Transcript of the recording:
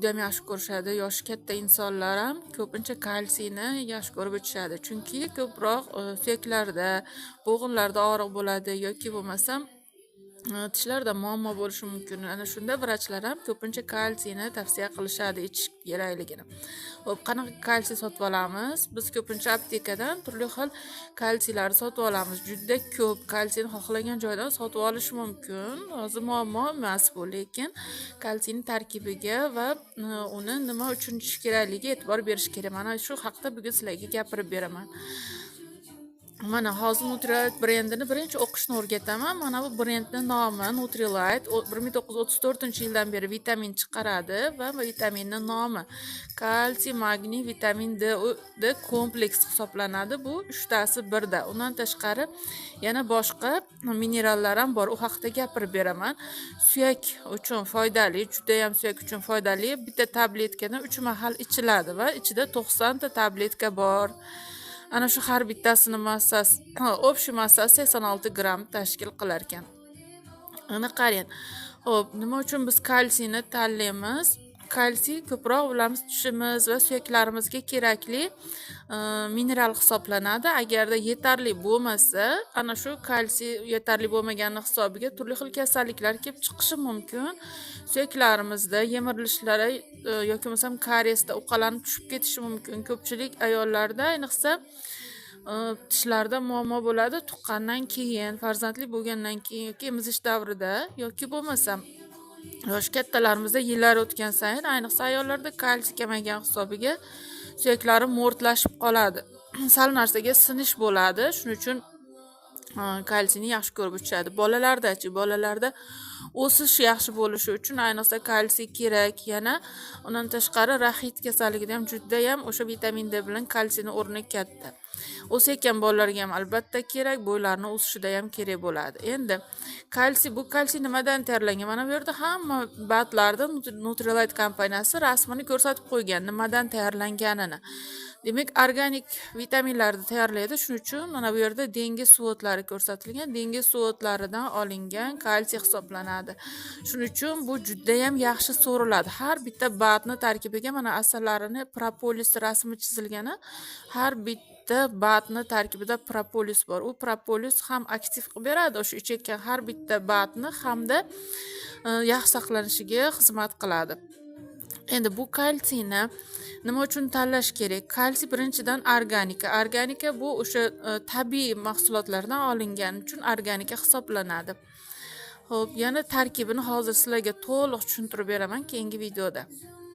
juda ham yaxshi ko'rishadi. Yoshi katta insonlar ham ko'pincha kalsiyni yaxshi ko'rib ichishadi. Chunki ko'proq suyaklarda, bo'g'inlarda og'riq bo'ladi yoki bo'lmasam tishlarda muammo bo'lishi mumkin. Ana shunda vrachlar ham ko'pincha kalsiyni tavsiya qilishadi ichish kerakligini. Xo'p, qanaqa kalsiy sotib olamiz? Biz ko'pincha aptekadan turli xil kalsiylarni sotib olamiz. Juda ko'p kalsiyni xohlagan joydan sotib olish mumkin. Hozir muammo emas bu, lekin kalsiyning tarkibiga va uni nima uchun ichish kerakligiga e'tibor berish kerak. Mana shu haqida bugun sizlarga gapirib beraman. Mana hozir Nutrilite brendini birinchi o'qishni o'rgataman. Mana bu brendning nomi Nutrilite. 1934-yildan beri vitamin chiqaradi va vitaminning nomi kalsiy, magniy, vitamin D kompleks hisoblanadi. Bu 3tasi birda. Undan tashqari yana boshqa minerallar ham bor. U haqida gapirib beraman. Suyak uchun foydali, juda ham suyak uchun foydali. Bitta tabletkadan 3 mahal ichiladi va ichida 90 ta tabletka bor. Ana shu har bittasini massasi, общий massasi 86 gram tashkil qilar ekan. Ana qarang. Xo'p, nima uchun biz kalsiyni tanlaymiz? Kalsiy ko'proq bilamiz tishimiz va suyaklarimizga kerakli mineral hisoblanadi. Agarda yetarli bo'lmasa, ana shu kalsiy yetarli bo'lmagani hisobiga turli xil kasalliklar kelib chiqishi mumkin. Suyaklarimizda yemirilishlar yoki bo'lmasam kariesda uqalanib tushib ketishi mumkin. Ko'pchilik ayollarda, ayniqsa tishlarda muammo bo'ladi tuqqandan keyin, farzandli bo'lgandan keyin yoki emizish davrida yoki bo'lmasam yosh kattalarimizda yillar o'tgan sayin, ayniqsa ayollarda kalsiy kamagan hisobiga suyaklari mo'rtlashib qoladi. Sal narsaga sinish bo'ladi. Shuning uchun kalsiyni yaxshi ko'rib ichishadi. Bolalarda-chi, bolalarda o'sish yaxshi bo'lishi uchun ayniqsa kalsiy kerak. Yana undan tashqari rahit kasalligida ham juda ham o'sha vitamin D bilan kalsiyning o'rni katta. O'sayotgan bolalarga ham albatta kerak, bo'ylarni o'sishida ham kerak bo'ladi. Endi bu kalsiy nimadan tayyorlangan? Mana bu yerda hamma batlarda Nutrilite kompaniyasi rasmini ko'rsatib qo'ygan, nimadan tayyorlanganini. Demak, organik vitaminlarni tayyorlaydi. Shuning uchun mana bu yerda dengiz suv o'tlari ko'rsatilgan. Dengiz suv o'tlaridan olingan kalsiy hisoblanadi. Shuning uchun bu juda ham yaxshi so'riladi. Har bitta batni tarkibiga mana asarlarini propolis rasmi chizilgani, har bitta batni tarkibida propolis bor. U propolis ham aktiv qilib beradi o'sha ichayotgan har bitta batni hamda yaxshi saqlanishiga xizmat qiladi. Endi bu kalsiyni nima uchun tanlash kerak? Kalsiy birinchidan organika. Organika bu o'sha tabiiy mahsulotlardan olingani uchun organika hisoblanadi. Xo'p, yana tarkibini hozir sizlarga to'liq tushuntirib beraman keyingi videoda.